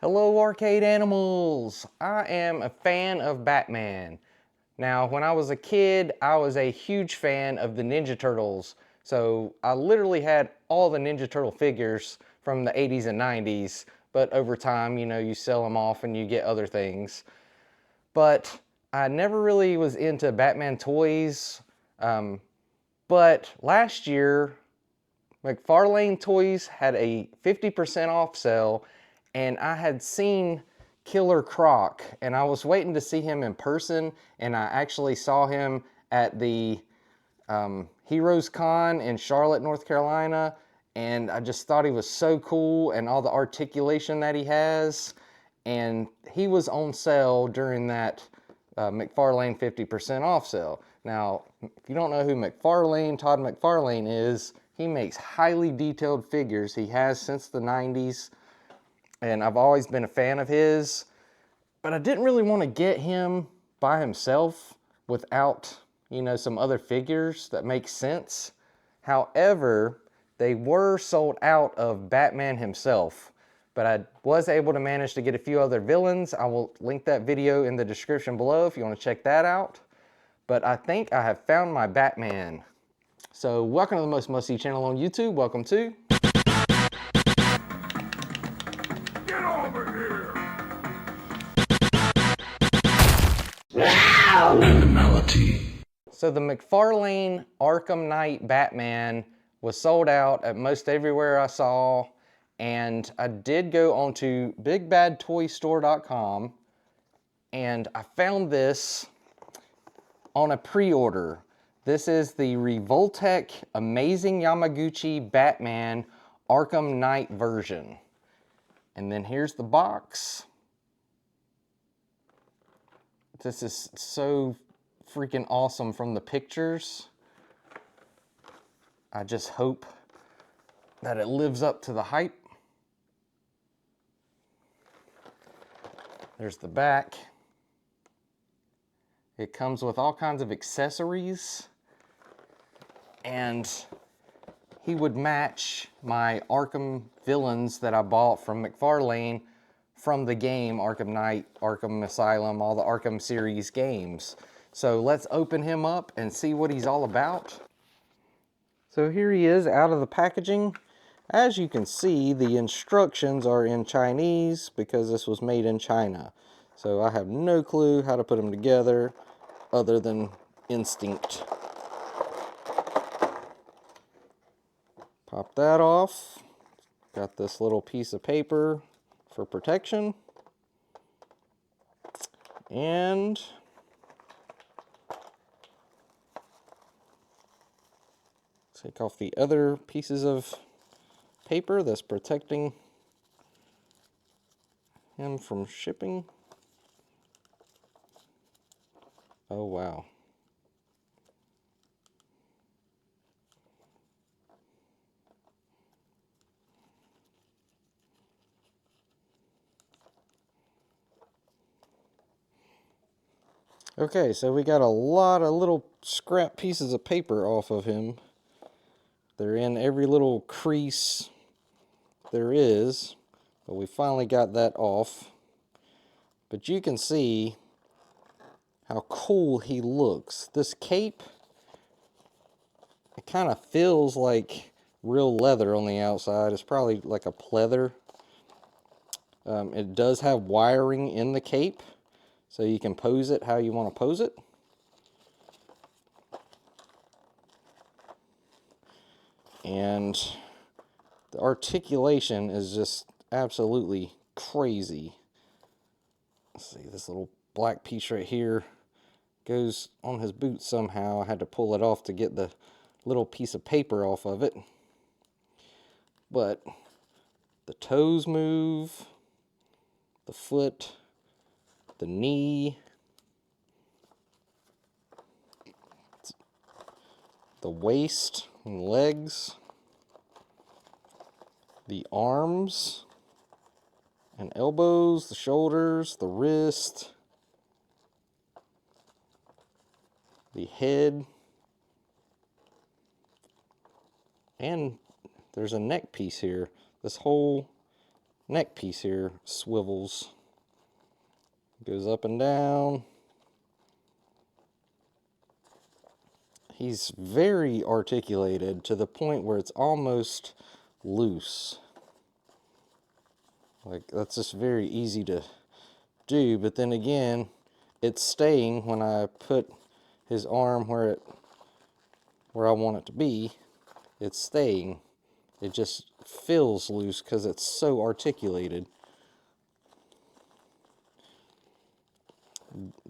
Hello arcade animals! I am a fan of Batman. Now when I was a kid, I was a huge fan of the Ninja Turtles. So I literally had all the Ninja Turtle figures from the 80s and 90s. But over time, you sell them off and you get other things. But I never really was into Batman toys. But last year, McFarlane Toys had a 50% off sale, and I had seen Killer Croc, and I was waiting to see him in person, and I actually saw him at the Heroes Con in Charlotte, North Carolina, and I just thought he was so cool and all the articulation that he has, and he was on sale during that McFarlane 50% off sale. Now, if you don't know who Todd McFarlane is, he makes highly detailed figures. He has since the 90s, and I've always been a fan of his, but I didn't really want to get him by himself without, some other figures that make sense. However, they were sold out of Batman himself, but I was able to manage to get a few other villains. I will link that video in the description below if you want to check that out. But I think I have found my Batman. So welcome to the most must-see channel on YouTube. Welcome to... Get over here! Animality. So the McFarlane Arkham Knight Batman was sold out at most everywhere I saw, and I did go onto BigBadToyStore.com, and I found this on a pre-order. This is the Revoltech Amazing Yamaguchi Batman Arkham Knight version. And then here's the box. This is so freaking awesome from the pictures. I just hope that it lives up to the hype. There's the back. It comes with all kinds of accessories, and he would match my Arkham villains that I bought from McFarlane from the game Arkham Knight, Arkham Asylum, all the Arkham series games. So let's open him up and see what he's all about. So here he is out of the packaging. As you can see, the instructions are in Chinese because this was made in China. So I have no clue how to put them together other than instinct. Pop that off. Got this little piece of paper for protection. And take off the other pieces of paper that's protecting him from shipping. Oh, wow. Okay, so we got a lot of little scrap pieces of paper off of him. They're in every little crease there is, but we finally got that off. But you can see how cool he looks. This cape, it kind of feels like real leather on the outside. It's probably like a pleather. It does have wiring in the cape, so you can pose it how you want to pose it. And the articulation is just absolutely crazy. Let's see, this little black piece right here goes on his boot somehow. I had to pull it off to get the little piece of paper off of it. But the toes move, the foot, the knee, the waist and legs, the arms and elbows, the shoulders, the wrist, the head, and there's a neck piece here. This whole neck piece here swivels. Goes up and down. He's very articulated to the point where it's almost loose. Like, that's just very easy to do, but then again, it's staying when I put his arm where I want it to be. It's staying. It just feels loose because it's so articulated.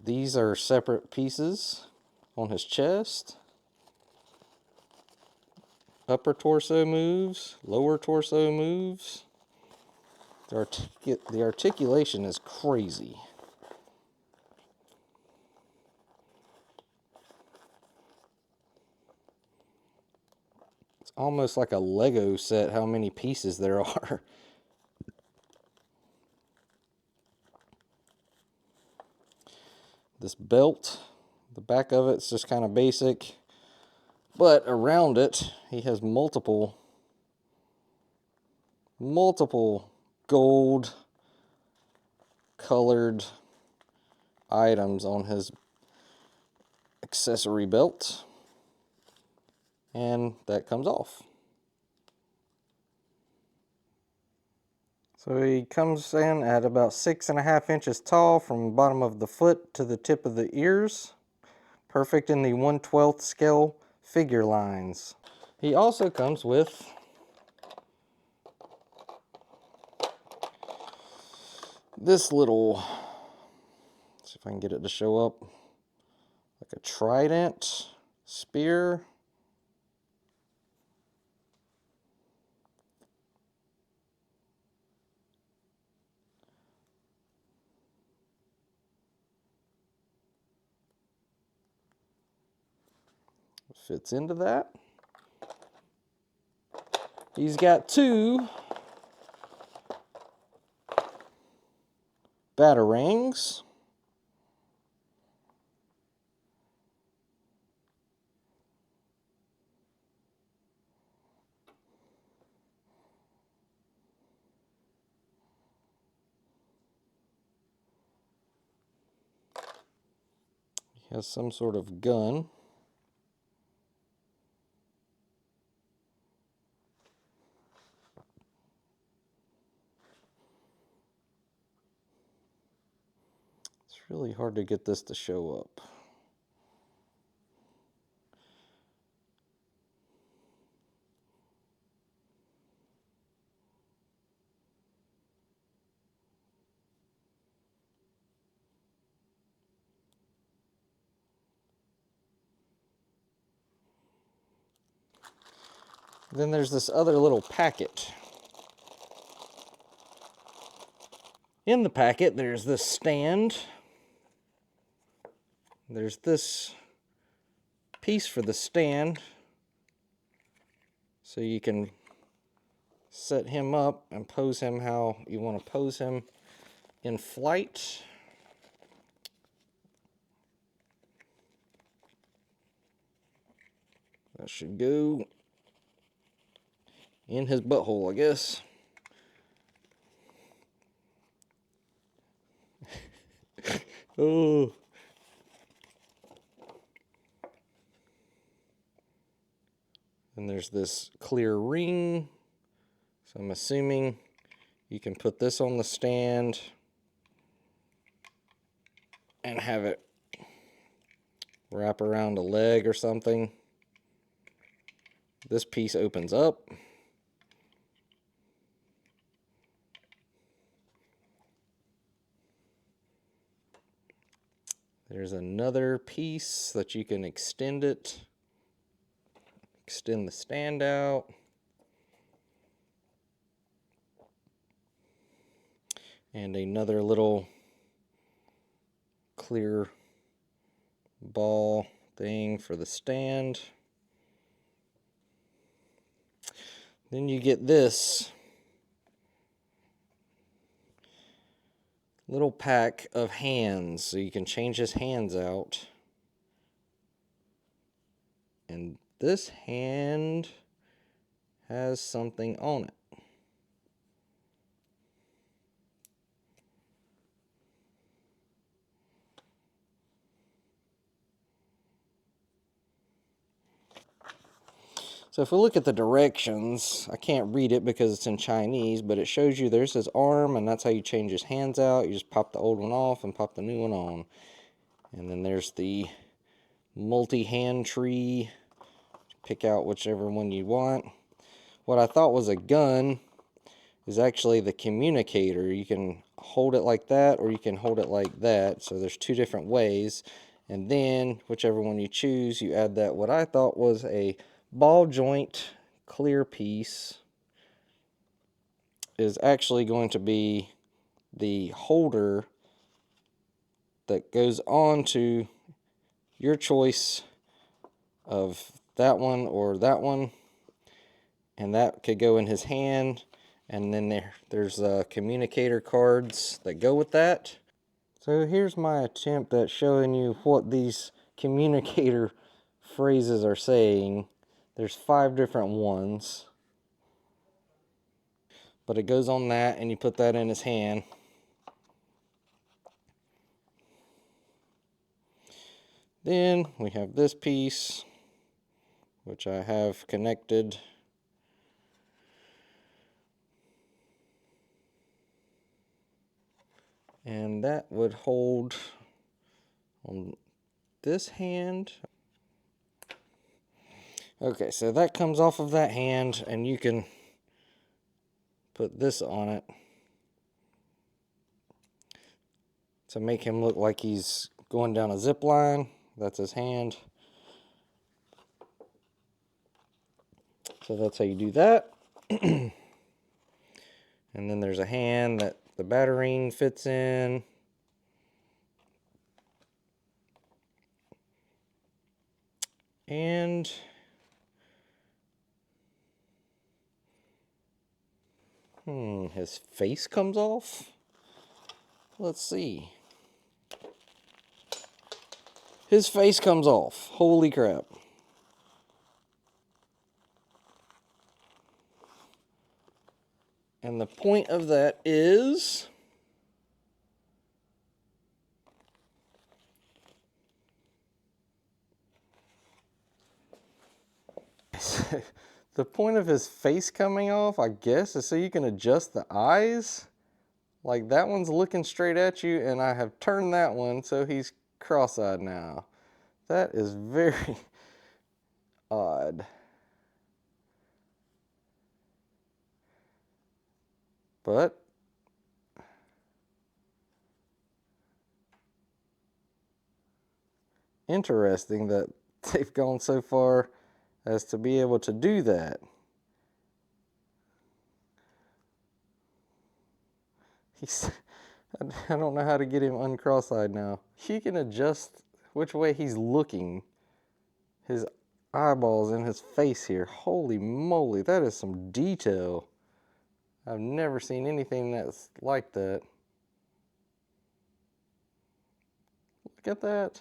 These are separate pieces on his chest. Upper torso moves, lower torso moves. The articulation is crazy. It's almost like a Lego set, how many pieces there are. This belt, the back of it's just kind of basic, but around it, he has multiple gold colored items on his accessory belt, and that comes off. So he comes in at about 6.5 inches tall from the bottom of the foot to the tip of the ears. Perfect in the 1/12 scale figure lines. He also comes with this little, let's see if I can get it to show up, like a trident spear. Fits into that. He's got 2 batarangs. He has some sort of gun. It's really hard to get this to show up. Then there's this other little packet. In the packet, there's this stand. There's this piece for the stand, so you can set him up and pose him how you want to pose him in flight. That should go in his butthole, I guess. Oh. And there's this clear ring. So I'm assuming you can put this on the stand and have it wrap around a leg or something. This piece opens up. There's another piece that you can extend it. Extend the stand out. And another little clear ball thing for the stand. Then you get this little pack of hands, so you can change his hands out. And this hand has something on it. So if we look at the directions, I can't read it because it's in Chinese, but it shows you there's his arm, and that's how you change his hands out. You just pop the old one off and pop the new one on. And then there's the multi-hand tree. Pick out whichever one you want. What I thought was a gun is actually the communicator. You can hold it like that, or you can hold it like that. So there's two different ways. And then whichever one you choose, you add that what I thought was a ball joint clear piece is actually going to be the holder that goes on to your choice of that one or that one, and that could go in his hand. And then there's communicator cards that go with that. So here's my attempt at showing you what these communicator phrases are saying. There's 5 different ones, but it goes on that, and you put that in his hand. Then we have this piece, which I have connected. And that would hold on this hand. Okay, so that comes off of that hand, and you can put this on it to make him look like he's going down a zip line. That's his hand. So that's how you do that. And then there's a hand that the batarang fits in. And his face comes off. Let's see. His face comes off. Holy crap. And the point of that is the point of his face coming off, I guess, is so you can adjust the eyes. Like that one's looking straight at you, and I have turned that one so he's cross-eyed now. That is very odd. But interesting that they've gone so far as to be able to do that. I don't know how to get him uncross-eyed now. He can adjust which way he's looking. His eyeballs in his face here. Holy moly, that is some detail. I've never seen anything that's like that. Look at that.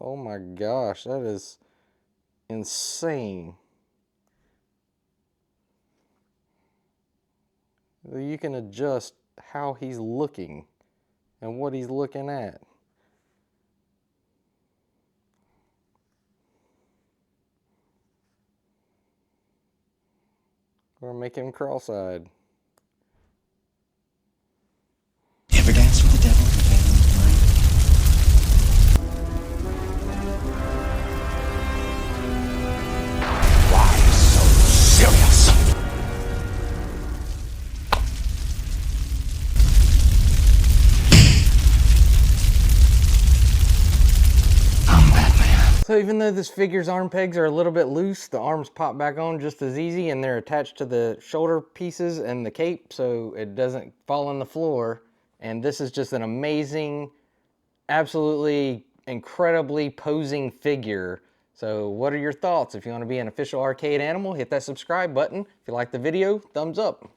Oh my gosh, that is insane. You can adjust how he's looking and what he's looking at. Or make him cross-eyed. Ever dance with the devil? Why so serious? I'm Batman. So even though this figure's arm pegs are a little bit loose, the arms pop back on just as easy, and they're attached to the shoulder pieces and the cape so it doesn't fall on the floor. And this is just an amazing, absolutely incredibly posing figure. So what are your thoughts? If you want to be an official arcade animal, hit that subscribe button. If you like the video, thumbs up.